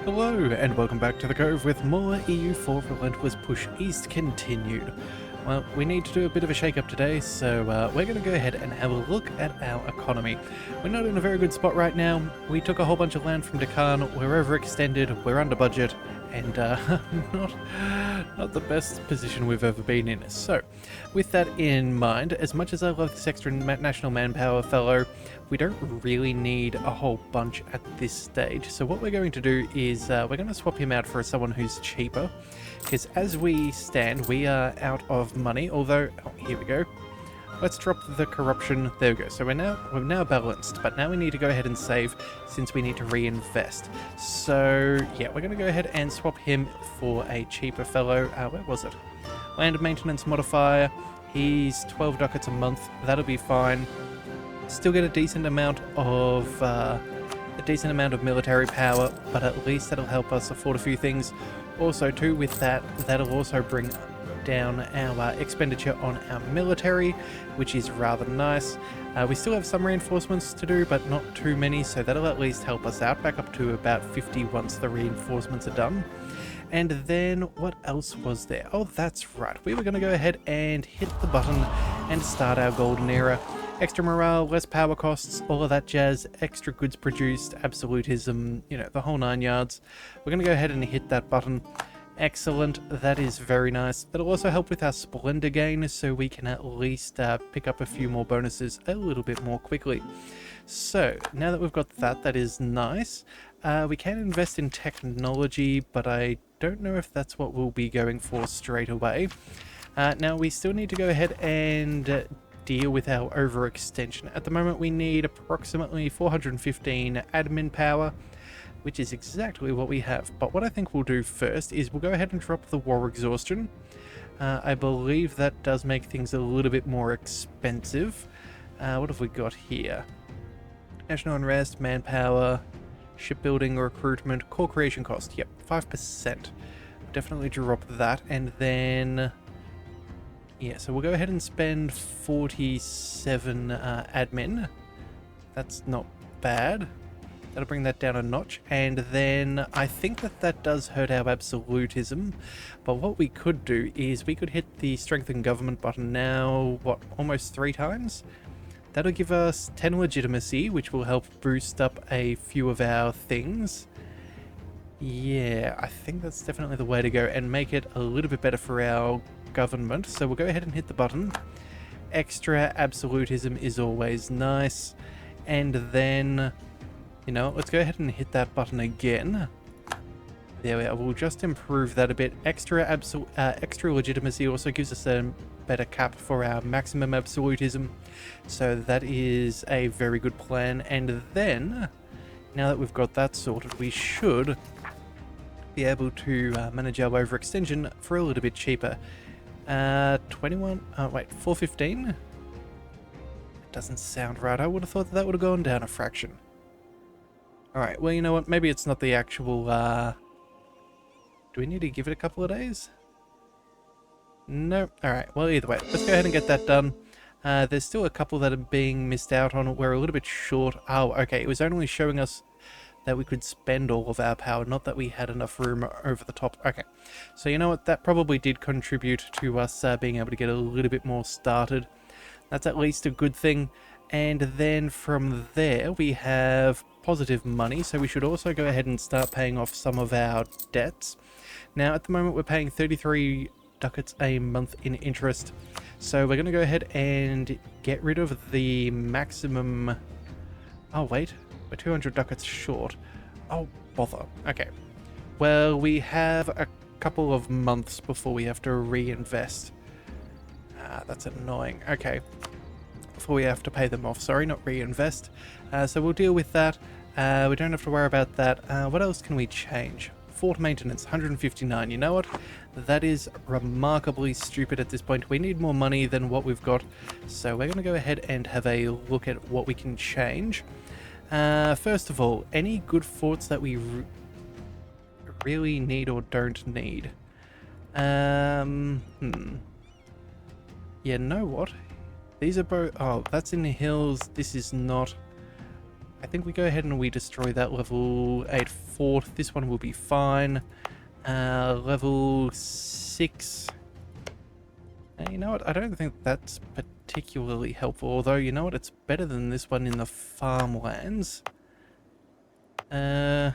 Hello, and welcome back to the Cove with more EU4 Relentless Push East continued. Well, we need to do a bit of a shake-up today, so we're going to go ahead and have a look at our economy. We're not in a very good spot right now. We took a whole bunch of land from Deccan, we're overextended, we're under budget, and not the best position we've ever been in. So, with that in mind, as much as I love this extra national manpower fellow, we don't really need a whole bunch at this stage. So what we're going to do is we're going to swap him out for someone who's cheaper, because as we stand, we are out of money. Although, oh, here we go. Let's drop the corruption. There we go. So we're now balanced, but now we need to go ahead and save since we need to reinvest. So yeah, we're going to go ahead and swap him for a cheaper fellow. Where was it? Land maintenance modifier. He's 12 ducats a month. That'll be fine. Still get a decent amount of military power, but at least that'll help us afford a few things. Also, too, with that, that'll also bring down our expenditure on our military, which is rather nice. We still have some reinforcements to do, but not too many, so that'll at least help us out, back up to about 50 once the reinforcements are done. And then, what else was there? Oh, that's right. We were going to go ahead and hit the button and start our golden era. Extra morale, less power costs, all of that jazz, extra goods produced, absolutism, you know, the whole 9 yards. We're going to go ahead and hit that button. Excellent, that is very nice. That'll also help with our splendor gain, so we can at least pick up a few more bonuses a little bit more quickly. So, now that we've got that, that is nice. We can invest in technology, but I don't know if that's what we'll be going for straight away. Now, we still need to go ahead and deal with our overextension. At the moment, we need approximately 415 admin power, which is exactly what we have. But what I think we'll do first is we'll go ahead and drop the war exhaustion. I believe that does make things a little bit more expensive. What have we got here? National unrest, manpower, shipbuilding, recruitment, core creation cost. Yep, 5%. Definitely drop that, and then yeah, so we'll go ahead and spend 47 admin. That's not bad. That'll bring that down a notch. And then I think that does hurt our absolutism. But what we could do is we could hit the strengthen government button now, what, almost 3 times? That'll give us 10 legitimacy, which will help boost up a few of our things. Yeah, I think that's definitely the way to go and make it a little bit better for our government. So we'll go ahead and hit the button. Extra absolutism is always nice. And then, you know, let's go ahead and hit that button again. There we are. We'll just improve that a bit. Extra legitimacy also gives us a better cap for our maximum absolutism. So that is a very good plan. And then, now that we've got that sorted, we should be able to manage our overextension for a little bit cheaper. 415? It doesn't sound right. I would have thought that would have gone down a fraction. Alright, well, you know what? Maybe it's not the actual, do we need to give it a couple of days? No. Alright, well, either way, let's go ahead and get that done. There's still a couple that are being missed out on. We're a little bit short. Oh, okay, it was only showing us that we could spend all of our power, not that we had enough room over the top. Okay, so you know what, that probably did contribute to us being able to get a little bit more started. That's at least a good thing. And then from there we have positive money, so we should also go ahead and start paying off some of our debts. Now at the moment we're paying 33 ducats a month in interest, so we're going to go ahead and get rid of the maximum. Oh wait, we're 200 ducats short. Oh, bother. Okay. Well, we have a couple of months before we have to reinvest. That's annoying. Okay. Before we have to pay them off. Sorry, not reinvest. So we'll deal with that. We don't have to worry about that. What else can we change? Fort maintenance, 159. You know what? That is remarkably stupid at this point. We need more money than what we've got. So we're going to go ahead and have a look at what we can change. First of all, any good forts that we really need or don't need? Yeah, know what? These are both. Oh, that's in the hills. This is not. I think we go ahead and we destroy that level 8 fort. This one will be fine. Level 6. You know what? I don't think that's particularly helpful. Although, you know what? It's better than this one in the farmlands. Let's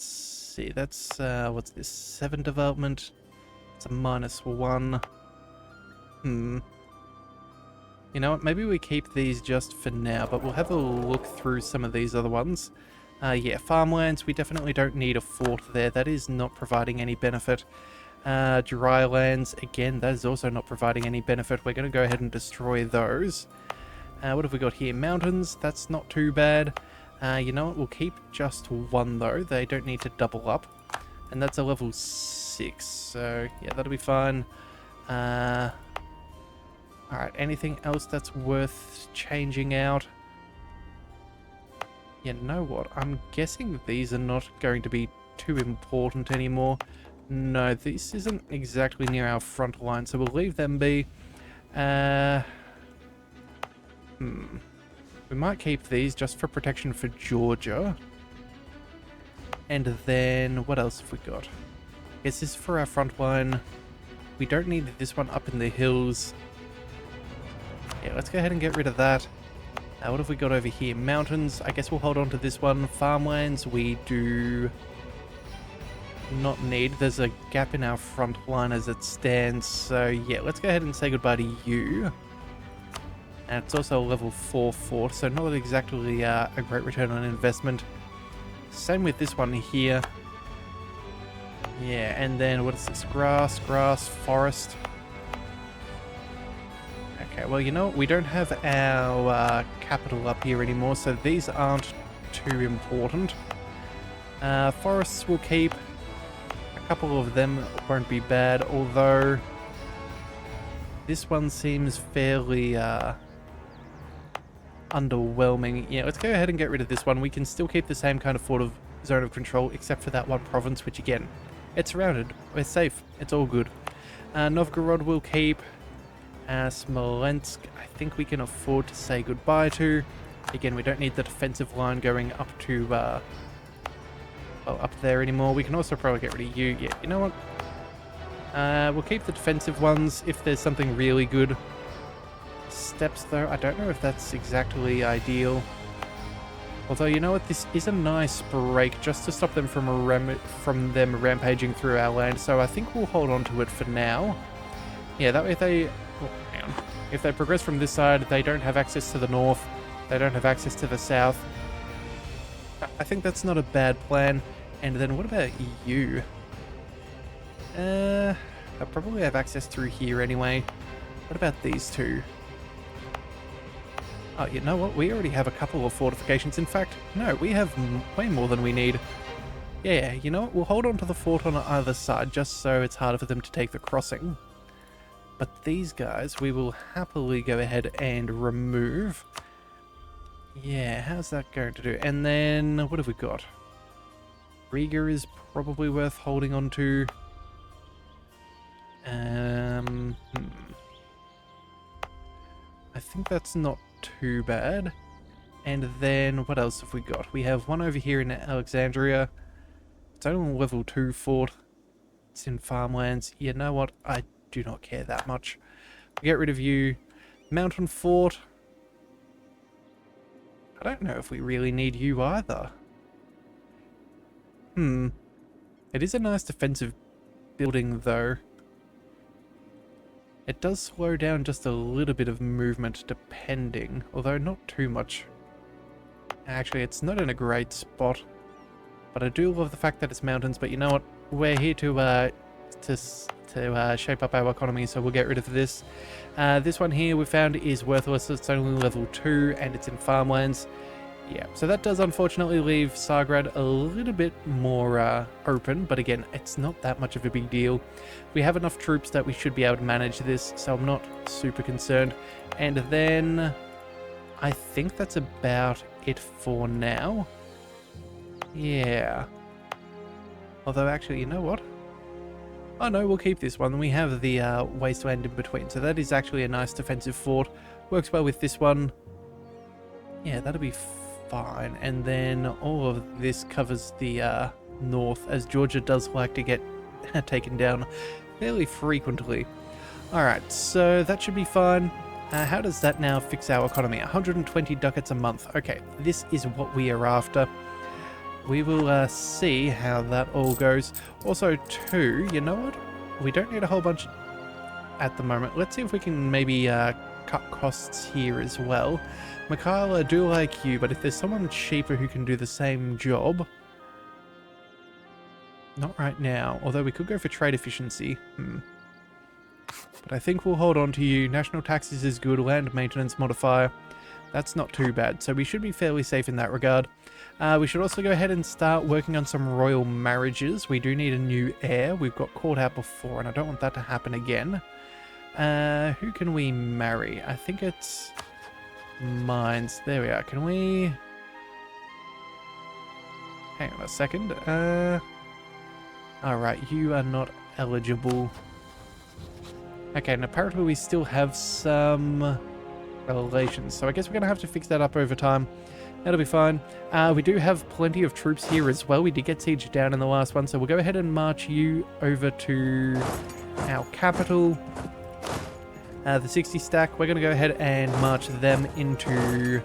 see. That's, what's this? 7 development. It's a -1. You know what? Maybe we keep these just for now, but we'll have a look through some of these other ones. Yeah, farmlands, we definitely don't need a fort there. That is not providing any benefit. Dry lands, again, that is also not providing any benefit. We're going to go ahead and destroy those. What have we got here? Mountains, that's not too bad. You know what? We'll keep just 1, though. They don't need to double up. And that's a level 6, so yeah, that'll be fine. Alright, anything else that's worth changing out? You know what? I'm guessing these are not going to be too important anymore. No, this isn't exactly near our front line, so we'll leave them be. We might keep these just for protection for Georgia. And then, what else have we got? Is this for our front line? We don't need this one up in the hills. Yeah, let's go ahead and get rid of that. What have we got over here? Mountains. I guess we'll hold on to this one. Farmlands, we do not need. There's a gap in our front line as it stands. So, yeah, let's go ahead and say goodbye to you. And it's also a level 4 fort, so not exactly a great return on investment. Same with this one here. Yeah, and then what is this? Grass, forest. Okay, well, you know what? We don't have our capital up here anymore, so these aren't too important. Forests will keep. A couple of them won't be bad, although this one seems fairly underwhelming. Yeah, let's go ahead and get rid of this one. We can still keep the same kind of zone of control, except for that one province, which again, it's surrounded. We're safe. It's all good. Novgorod will keep. Smolensk, I think we can afford to say goodbye to. Again, we don't need the defensive line going up to, well, up there anymore. We can also probably get rid of you. Yeah, you know what? We'll keep the defensive ones if there's something really good. Steps, though, I don't know if that's exactly ideal. Although, you know what? This is a nice break just to stop them from them rampaging through our land. So I think we'll hold on to it for now. Yeah, that way if they... Oh, hang on. If they progress from this side, they don't have access to the north. They don't have access to the south. I think that's not a bad plan. And then what about you? They'll probably have access through here anyway. What about these two? Oh, you know what? We already have a couple of fortifications. In fact, no, we have way more than we need. Yeah, you know what? We'll hold on to the fort on either side just so it's harder for them to take the crossing. But these guys, we will happily go ahead and remove. Yeah, how's that going to do? And then, what have we got? Riga is probably worth holding on to. I think that's not too bad. And then, what else have we got? We have one over here in Alexandria. It's only a level 2 fort. It's in farmlands. You know what? I do not care that much. We'll get rid of you. Mountain fort. I don't know if we really need you either. It is a nice defensive building, though. It does slow down just a little bit of movement, depending. Although not too much. Actually, it's not in a great spot. But I do love the fact that it's mountains. But you know what? We're here to shape up our economy, so we'll get rid of this. This one here we found is worthless. It's only level 2 and it's in farmlands. Yeah, so that does unfortunately leave Sargrad a little bit more open, but again, it's not that much of a big deal. We have enough troops that we should be able to manage this, so I'm not super concerned. And then I think that's about it for now. Yeah. Although actually, you know what? Oh no, we'll keep this one. We have the wasteland in between, so that is actually a nice defensive fort. Works well with this one. Yeah, that'll be fine. And then all of this covers the north, as Georgia does like to get taken down fairly frequently. Alright, so that should be fine. How does that now fix our economy? 120 ducats a month. Okay, this is what we are after. We will see how that all goes. Also, too, you know what? We don't need a whole bunch at the moment. Let's see if we can maybe cut costs here as well. Mikhail, I do like you, but if there's someone cheaper who can do the same job... Not right now, although we could go for trade efficiency. But I think we'll hold on to you. National taxes is good. Land maintenance modifier. That's not too bad. So we should be fairly safe in that regard. We should also go ahead and start working on some royal marriages. We do need a new heir. We've got called out before, and I don't want that to happen again. Who can we marry? I think it's mines. There we are. Can we... Hang on a second. Alright, you are not eligible. Okay, and apparently we still have some relations, so I guess we're going to have to fix that up over time. That'll be fine. We do have plenty of troops here as well. We did get siege down in the last one, so we'll go ahead and march you over to our capital. The 60 stack, we're going to go ahead and march them into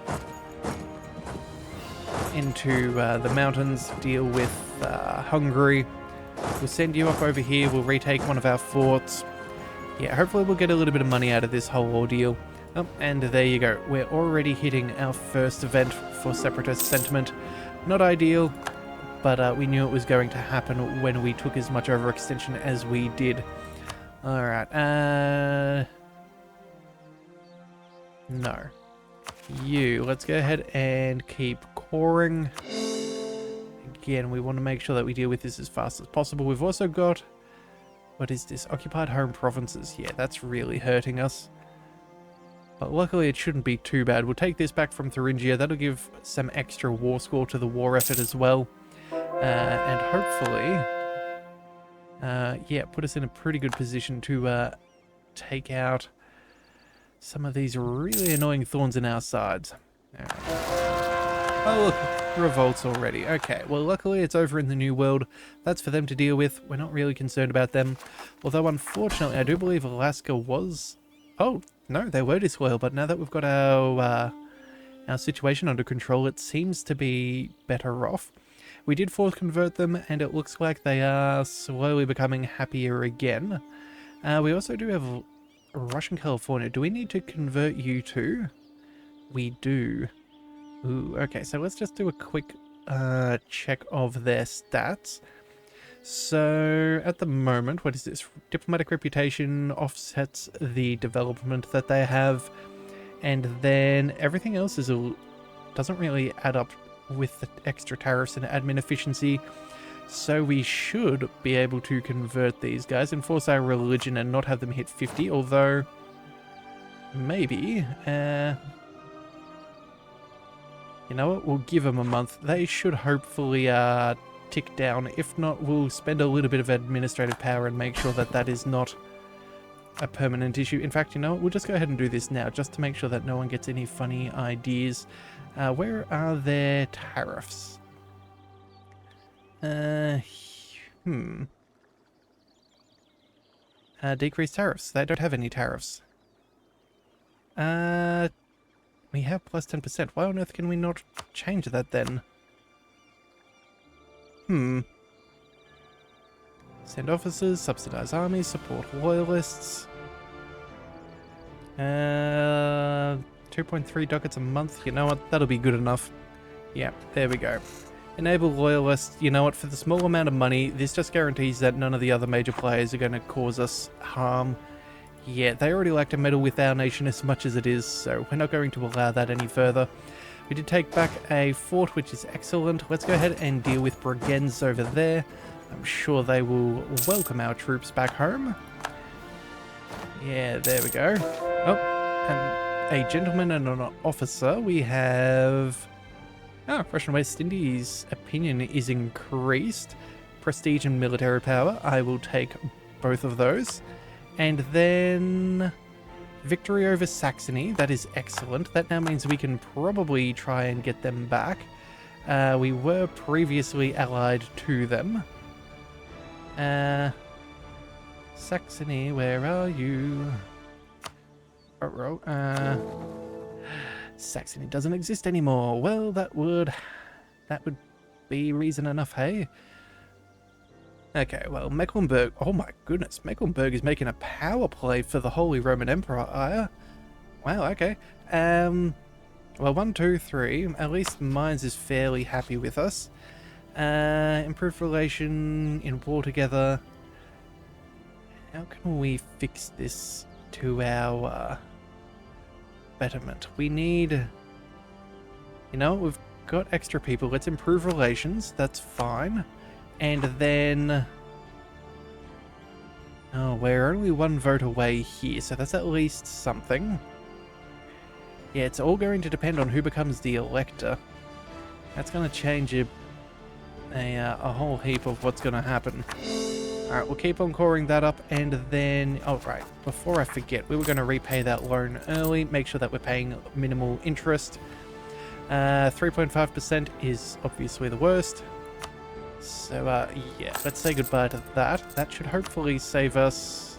the mountains, deal with Hungary. We'll send you up over here, we'll retake one of our forts. Yeah, hopefully we'll get a little bit of money out of this whole ordeal. Oh, and there you go. We're already hitting our first event for separatist sentiment. Not ideal, but we knew it was going to happen when we took as much overextension as we did. Alright, no. You, let's go ahead and keep coring. Again, we want to make sure that we deal with this as fast as possible. We've also got... What is this? Occupied home provinces. Yeah, that's really hurting us. But luckily it shouldn't be too bad. We'll take this back from Thuringia. That'll give some extra war score to the war effort as well. And hopefully... yeah, put us in a pretty good position to take out some of these really annoying thorns in our sides. Oh, look, revolts already. Okay, well, luckily it's over in the New World. That's for them to deal with. We're not really concerned about them. Although, unfortunately, I do believe Alaska was... Oh, no, they were disloyal, but now that we've got our situation under control, it seems to be better off. We did force convert them, and it looks like they are slowly becoming happier again. We also do have Russian California. Do we need to convert you too? We do. Ooh, okay, so let's just do a quick check of their stats. So, at the moment, what is this? Diplomatic reputation offsets the development that they have, and then everything else is doesn't really add up with the extra tariffs and admin efficiency. So we should be able to convert these guys, enforce our religion, and not have them hit 50, although maybe... you know what, we'll give them a month. They should hopefully tick down. If not, we'll spend a little bit of administrative power and make sure that that is not a permanent issue. In fact, you know what, we'll just go ahead and do this now, just to make sure that no one gets any funny ideas. Where are their tariffs? Decrease tariffs. They don't have any tariffs. We have plus 10%. Why on earth can we not change that then? Send officers, subsidize armies, support loyalists. 2.3 ducats a month. You know what? That'll be good enough. Yeah, there we go. Enable loyalists. You know what? For the small amount of money, this just guarantees that none of the other major players are going to cause us harm. Yeah, they already like to meddle with our nation as much as it is, so we're not going to allow that any further. We did take back a fort, which is excellent. Let's go ahead and deal with Brigands over there. I'm sure they will welcome our troops back home. Yeah, there we go. Oh, and a gentleman and an officer. We have... Oh, Russian West Indies opinion is increased. Prestige and military power. I will take both of those. And then... Victory over Saxony. That is excellent. That now means we can probably try and get them back. We were previously allied to them. Saxony, where are you? Saxony doesn't exist anymore. Well, that would be reason enough, hey? Okay, well, Mecklenburg... Oh my goodness, Mecklenburg is making a power play for the Holy Roman Empire. Wow, okay. Well, 1, 2, 3. At least Mines is fairly happy with us. Improved relation in war together. How can we fix this to our betterment? We need... You know, we've got extra people. Let's improve relations. That's fine. And then... Oh, we're only 1 vote away here, so that's at least something. Yeah, it's all going to depend on who becomes the elector. That's going to change a whole heap of what's going to happen. Alright, we'll keep on coring that up, and then... Oh, right, before I forget, we were going to repay that loan early, make sure that we're paying minimal interest. 3.5% is obviously the worst. So, yeah, let's say goodbye to that. That should hopefully save us...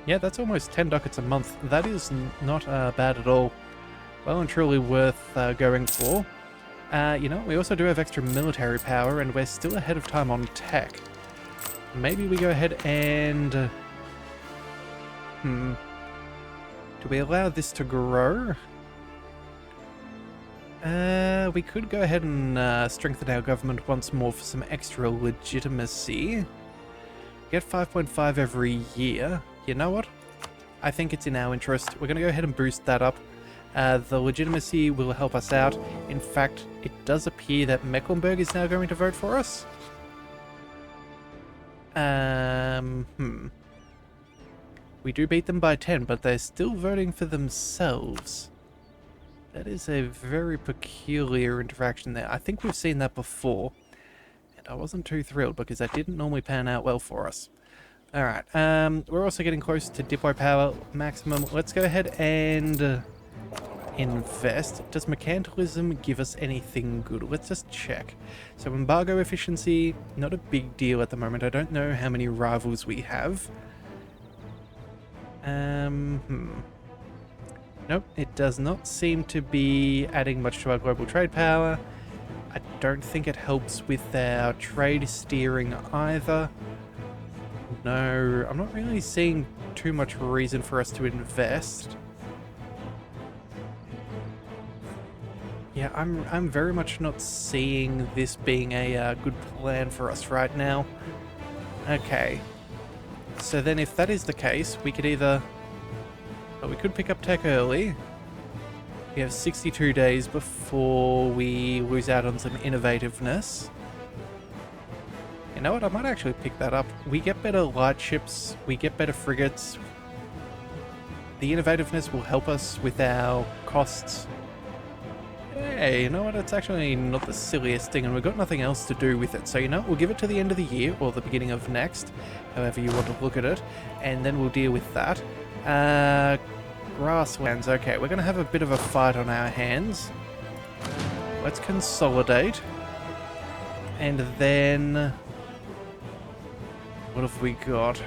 Yeah, that's almost 10 ducats a month. That is not bad at all. Well and truly worth going for. You know, we also do have extra military power, and we're still ahead of time on tech. Maybe we go ahead and... Do we allow this to grow? We could go ahead and strengthen our government once more for some extra legitimacy. Get 5.5 every year. You know what? I think it's in our interest. We're going to go ahead and boost that up. The legitimacy will help us out. In fact, it does appear that Mecklenburg is now going to vote for us. We do beat them by 10, but they're still voting for themselves. That is a very peculiar interaction there. I think we've seen that before. And I wasn't too thrilled because that didn't normally pan out well for us. Alright, we're also getting close to Diplo power maximum. Let's go ahead and invest. Does mercantilism give us anything good? Let's just check. So embargo efficiency, not a big deal at the moment. I don't know how many rivals we have. Nope, it does not seem to be adding much to our global trade power. I don't think it helps with our trade steering either. No, I'm not really seeing too much reason for us to invest. Yeah, I'm very much not seeing this being a good plan for us right now. Okay. So then if that is the case, we could either... Well, we could pick up tech early. We have 62 days before we lose out on some innovativeness. You know what? I might actually pick that up. We get better light ships. We get better frigates. The innovativeness will help us with our costs. Hey, you know what? It's actually not the silliest thing, and we've got nothing else to do with it. So, you know, we'll give it to the end of the year, or the beginning of next, however you want to look at it, and then we'll deal with that. Grasslands. Okay, we're going to have a bit of a fight on our hands. Let's consolidate. And then... What have we got?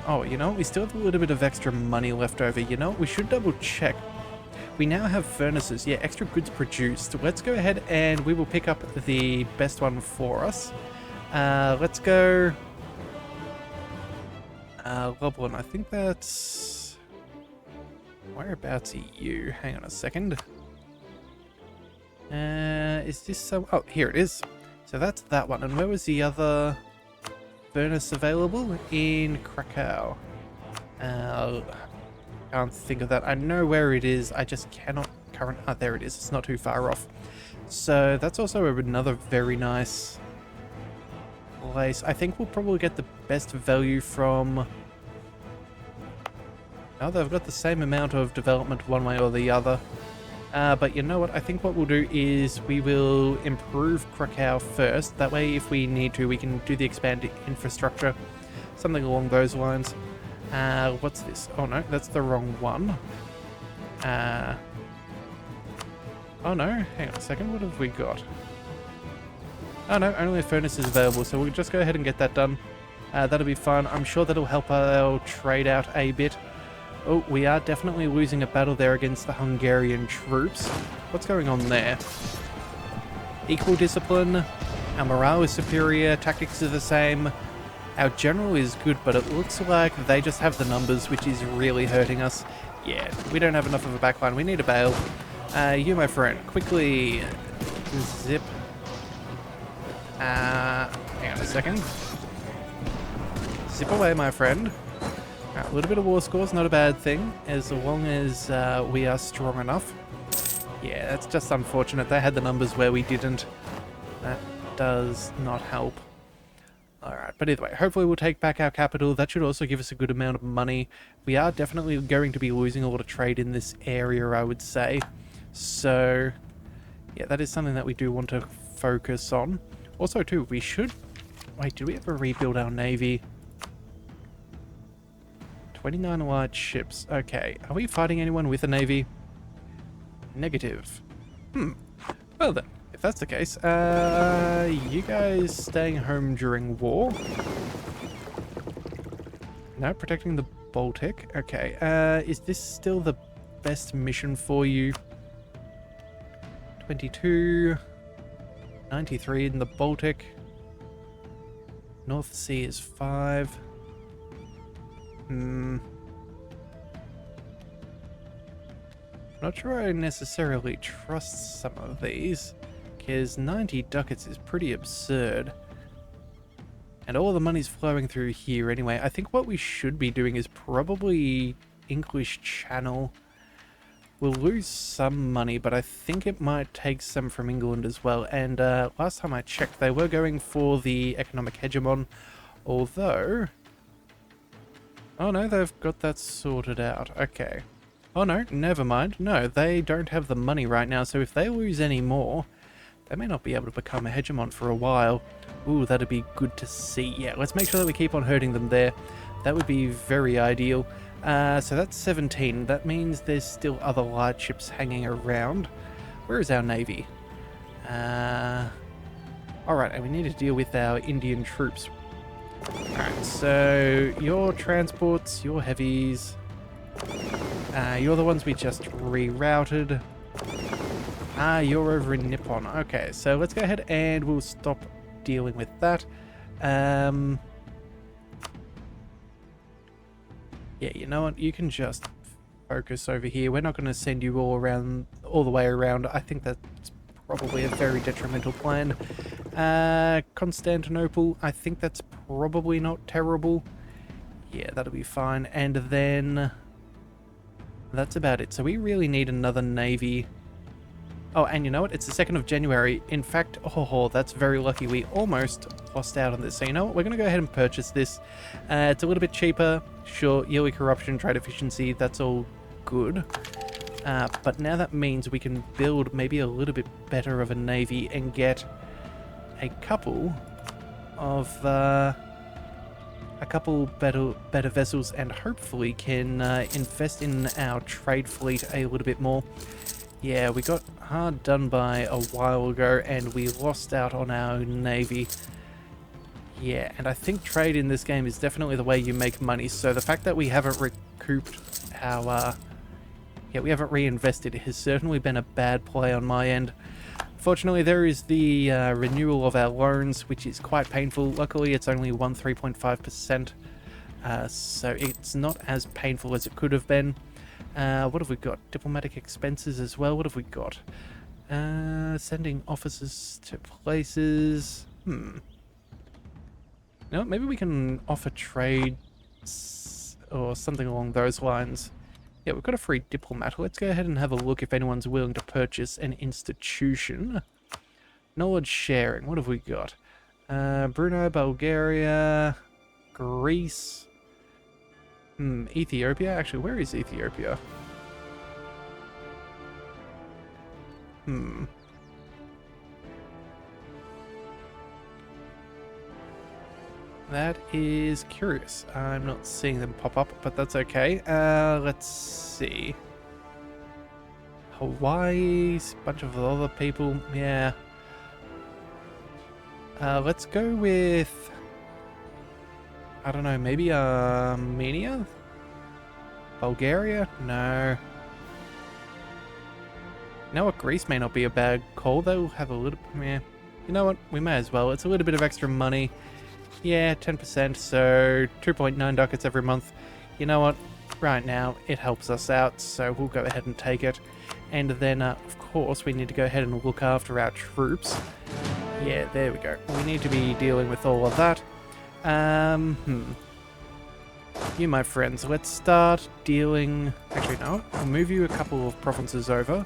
Oh, you know, we still have a little bit of extra money left over. You know, we should double check. We now have furnaces. Yeah, extra goods produced. Let's go ahead and we will pick up the best one for us. Let's go... Lublin, I think that's... Whereabouts are you? Hang on a second. Is this so... Oh, here it is. So that's that one. And where was the other furnace available? In Krakow. Can't think of that. I know where it is. I just cannot current... Oh, there it is. It's not too far off. So that's also another very nice place. I think we'll probably get the best value from... Oh, they've got the same amount of development one way or the other. But you know what? I think what we'll do is we will improve Krakow first. That way, if we need to, we can do the expanded infrastructure. Something along those lines. What's this? Oh no, that's the wrong one. Oh no, hang on a second, what have we got? Oh no, only a furnace is available, so we'll just go ahead and get that done. That'll be fun. I'm sure that'll help our trade out a bit. Oh, we are definitely losing a battle there against the Hungarian troops. What's going on there? Equal discipline. Our morale is superior. Tactics are the same. Our general is good, but it looks like they just have the numbers, which is really hurting us. Yeah, we don't have enough of a backline. We need a bail. You, my friend, quickly zip. Hang on a second. Zip away, my friend. A little bit of war score is not a bad thing, as long as we are strong enough. Yeah, that's just unfortunate. They had the numbers where we didn't. That does not help. Alright, but either way, hopefully we'll take back our capital. That should also give us a good amount of money. We are definitely going to be losing a lot of trade in this area, I would say. So, yeah, that is something that we do want to focus on. Also, too, we should... Wait, did we ever rebuild our navy? 29 allied ships. Okay, are we fighting anyone with a navy? Negative. Well then, if that's the case, you guys staying home during war? No, protecting the Baltic. Okay, is this still the best mission for you? 22, 93 in the Baltic. North Sea is 5. Not sure I necessarily trust some of these, because 90 ducats is pretty absurd. And all the money's flowing through here anyway. I think what we should be doing is probably English Channel. We'll lose some money, but I think it might take some from England as well. And last time I checked, they were going for the economic hegemon, although... Oh no, they've got that sorted out. Okay. Oh no, never mind. No, they don't have the money right now, so if they lose any more, they may not be able to become a hegemon for a while. Ooh, that'd be good to see. Yeah, let's make sure that we keep on hurting them there. That would be very ideal. So that's 17. That means there's still other light ships hanging around. Where is our navy? Alright, and we need to deal with our Indian troops. Alright, so your transports, your heavies... you're the ones we just rerouted. You're over in Nippon. Okay, so let's go ahead and we'll stop dealing with that. Yeah, you know what? You can just focus over here. We're not going to send you all the way around. I think that's probably a very detrimental plan. Constantinople, I think that's probably not terrible. Yeah, that'll be fine. And then... that's about it. So we really need another navy. Oh, and you know what? It's the 2nd of January. In fact, oh, that's very lucky. We almost lost out on this. So you know what? We're going to go ahead and purchase this. It's a little bit cheaper. Sure, yearly corruption, trade efficiency, that's all good. But now that means we can build maybe a little bit better of a navy and get a couple of... better vessels, and hopefully can invest in our trade fleet a little bit more. Yeah, we got hard done by a while ago and we lost out on our navy. Yeah, and I think trade in this game is definitely the way you make money, so the fact that we haven't recouped our... we haven't reinvested has certainly been a bad play on my end. Fortunately, there is the renewal of our loans, which is quite painful. Luckily, it's only 3.5%, so it's not as painful as it could have been. What have we got? Diplomatic expenses as well. What have we got? Sending officers to places. No, maybe we can offer trade or something along those lines. Yeah, we've got a free diplomat. Let's go ahead and have a look if anyone's willing to purchase an institution. Knowledge sharing. What have we got? Brunei, Bulgaria, Greece. Ethiopia. Actually, where is Ethiopia? That is curious. I'm not seeing them pop up, but that's okay. Let's see. Hawaii, bunch of other people. Yeah. Let's go with, I don't know, maybe Armenia? Bulgaria? No. You know what? Greece may not be a bad call. They'll have a little... Yeah. You know what? We may as well. It's a little bit of extra money. Yeah, 10%, so 2.9 ducats every month. You know what? Right now, it helps us out, so we'll go ahead and take it. And then, of course, we need to go ahead and look after our troops. Yeah, there we go. We need to be dealing with all of that. You, my friends, let's start dealing... Actually, no. I'll move you a couple of provinces over.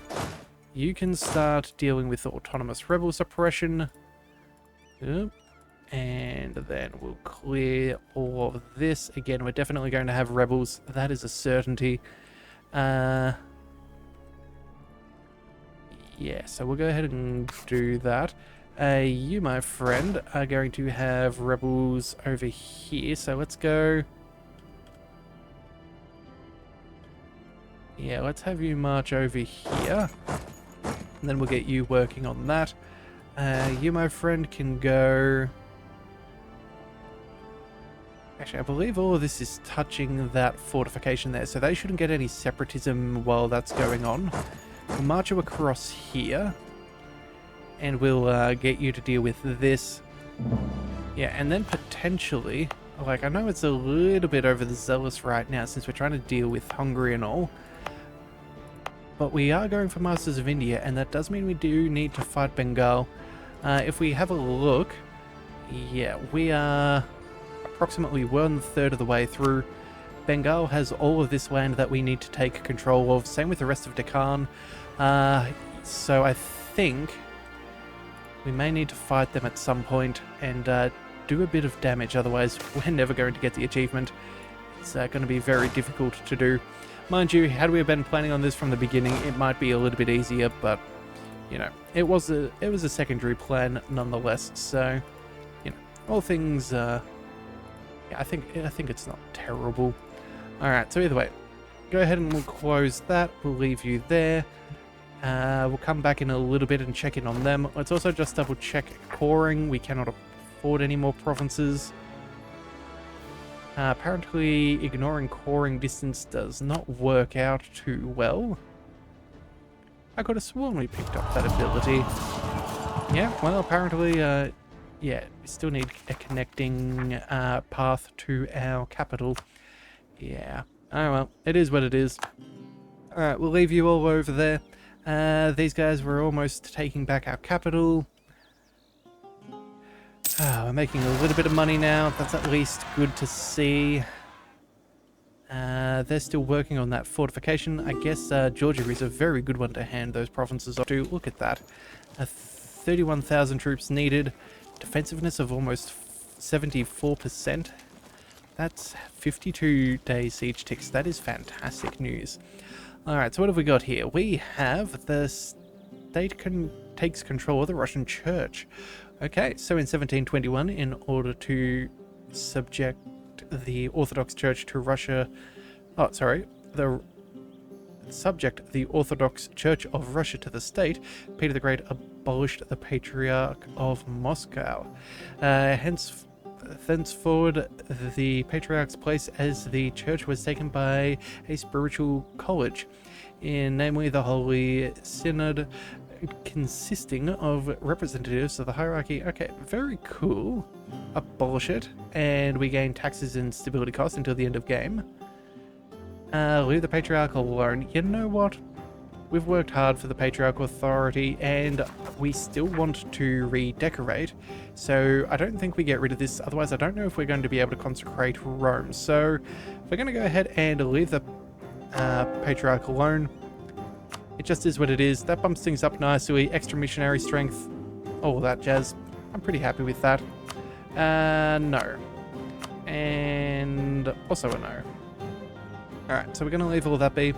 You can start dealing with autonomous rebel suppression. Yep. And then we'll clear all of this. Again, we're definitely going to have rebels. That is a certainty. Yeah, so we'll go ahead and do that. You, my friend, are going to have rebels over here. So let's go... Yeah, let's have you march over here. And then we'll get you working on that. You, my friend, can go... Actually, I believe all of this is touching that fortification there, so they shouldn't get any separatism while that's going on. We'll march you across here, and we'll get you to deal with this. Yeah, and then potentially, like, I know it's a little bit over the zealous right now since we're trying to deal with Hungary and all, but we are going for Masters of India, and that does mean we do need to fight Bengal. If we have a look, yeah, we are... approximately 1/3 of the way through. Bengal has all of this land that we need to take control of. Same with the rest of Deccan. So I think we may need to fight them at some point and do a bit of damage. Otherwise, we're never going to get the achievement. It's going to be very difficult to do. Mind you, had we been planning on this from the beginning, it might be a little bit easier, but you know, it was a secondary plan nonetheless. So, you know, all things. Yeah, I think it's not terrible. Alright, so either way, go ahead and we'll close that. We'll leave you there. We'll come back in a little bit and check in on them. Let's also just double check coring. We cannot afford any more provinces. Apparently, ignoring coring distance does not work out too well. I could have sworn we picked up that ability. Yeah, well, apparently, yeah, we still need a connecting path to our capital. Yeah. Oh well, it is what it is. Alright, we'll leave you all over there. These guys were almost taking back our capital. We're making a little bit of money now. That's at least good to see. They're still working on that fortification. I guess Georgia is a very good one to hand those provinces off to. Look at that. 31,000 troops needed. Defensiveness of almost 74%. That's 52 days siege ticks. That is fantastic news. Alright, so what have we got here? We have the state takes control of the Russian church. Okay, so in 1721, in order to subject the Orthodox Church to Russia... Oh, sorry. Subject the Orthodox Church of Russia to the state, Peter the Great abolished the Patriarch of Moscow. Thenceforward, the Patriarch's place as the church was taken by a spiritual college, namely the Holy Synod, consisting of representatives of the hierarchy. Okay, very cool. Abolish it, and we gain taxes and stability costs until the end of game. Leave the Patriarch alone. You know what? We've worked hard for the Patriarchal authority, and we still want to redecorate, so I don't think we get rid of this. Otherwise, I don't know if we're going to be able to consecrate Rome. So we're going to go ahead and leave the Patriarch alone. It just is what it is. That bumps things up nicely. Extra missionary strength, all that jazz. I'm pretty happy with that. No. And also a no. Alright, so we're going to leave all that be.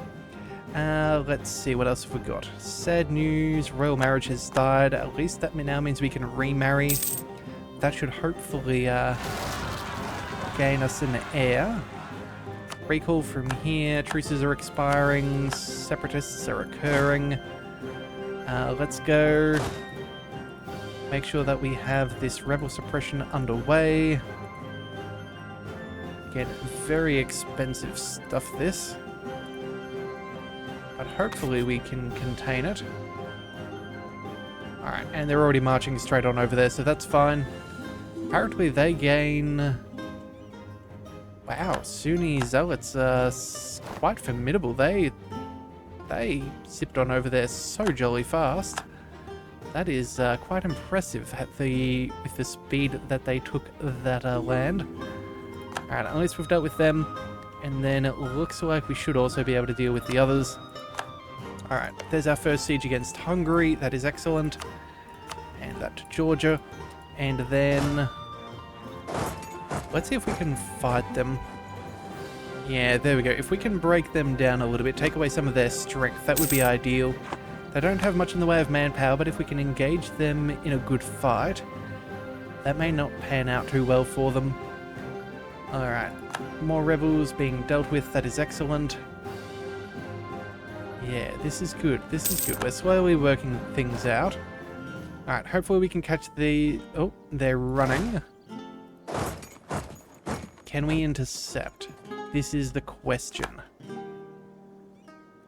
Let's see, what else have we got? Sad news, royal marriage has died. At least that now means we can remarry. That should hopefully gain us in the air. Recall from here. Truces are expiring. Separatists are occurring. Let's go. Make sure that we have this rebel suppression underway. Again, very expensive stuff, this. But hopefully we can contain it. Alright, and they're already marching straight on over there, so that's fine. Apparently they gain... Wow, Sunni Zealots are quite formidable. They zipped on over there so jolly fast. That is quite impressive with the speed that they took that land. Alright, at least we've dealt with them. And then it looks like we should also be able to deal with the others. Alright, there's our first siege against Hungary. That is excellent. And that to Georgia. And then... let's see if we can fight them. Yeah, there we go. If we can break them down a little bit, take away some of their strength, that would be ideal. They don't have much in the way of manpower, but if we can engage them in a good fight, that may not pan out too well for them. Alright, more rebels being dealt with, that is excellent. Yeah, this is good, this is good. We're slowly working things out. Alright, hopefully we can catch the... oh, they're running. Can we intercept? This is the question.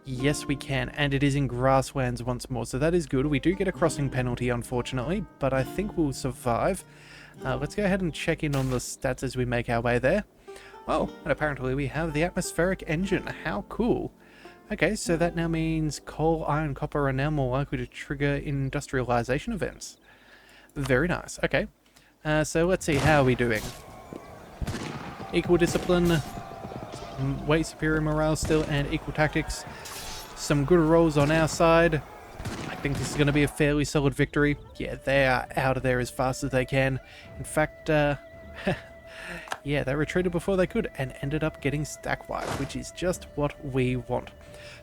Yes, we can, and it is in grasslands once more, so that is good. We do get a crossing penalty, unfortunately, but I think we'll survive. Let's go ahead and check in on the stats as we make our way there. Oh, and apparently we have the atmospheric engine. How cool. Okay, so that now means coal, iron, copper are now more likely to trigger industrialization events. Very nice. Okay, so let's see, how are we doing? Equal discipline, way superior morale still, and equal tactics. Some good rolls on our side. I think this is going to be a fairly solid victory. Yeah, they are out of there as fast as they can. In fact, yeah, they retreated before they could and ended up getting stack wiped, which is just what we want.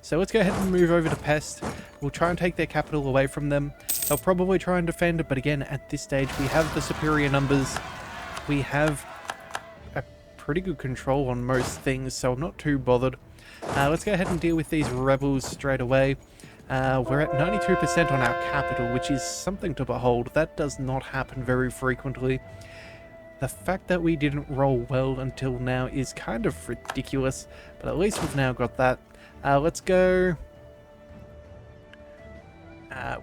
So let's go ahead and move over to Pest. We'll try and take their capital away from them. They'll probably try and defend, but again, at this stage, we have the superior numbers. We have a pretty good control on most things, so I'm not too bothered. Let's go ahead and deal with these rebels straight away. We're at 92% on our capital, which is something to behold. That does not happen very frequently. The fact that we didn't roll well until now is kind of ridiculous, but at least we've now got that. Let's go.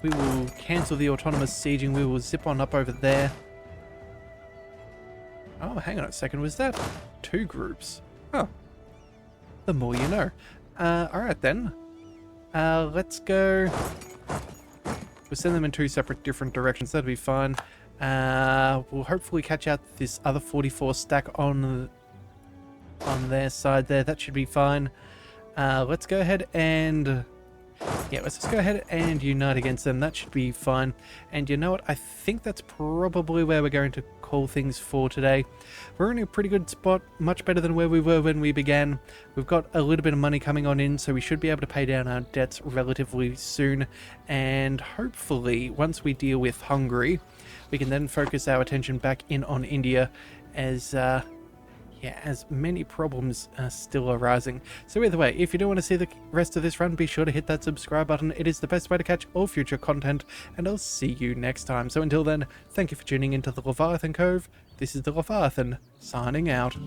We will cancel the autonomous sieging. We will zip on up over there. Oh, hang on a second. Was that 2 groups? Oh. The more you know. Alright then. Let's go. We'll send them in 2 separate different directions. That'll be fine. We'll hopefully catch out this other 44 stack on their side there. That should be fine. Let's go ahead and... yeah, let's just go ahead and unite against them. That should be fine. And you know what? I think that's probably where we're going to call things for today. We're in a pretty good spot, much better than where we were when we began. We've got a little bit of money coming on in, so we should be able to pay down our debts relatively soon. And hopefully, once we deal with Hungary, we can then focus our attention back in on India as... yeah, as many problems are still arising. So either way, if you do want to see the rest of this run, be sure to hit that subscribe button. It is the best way to catch all future content, and I'll see you next time. So until then, thank you for tuning into the Leviathan Cove. This is the Leviathan, signing out.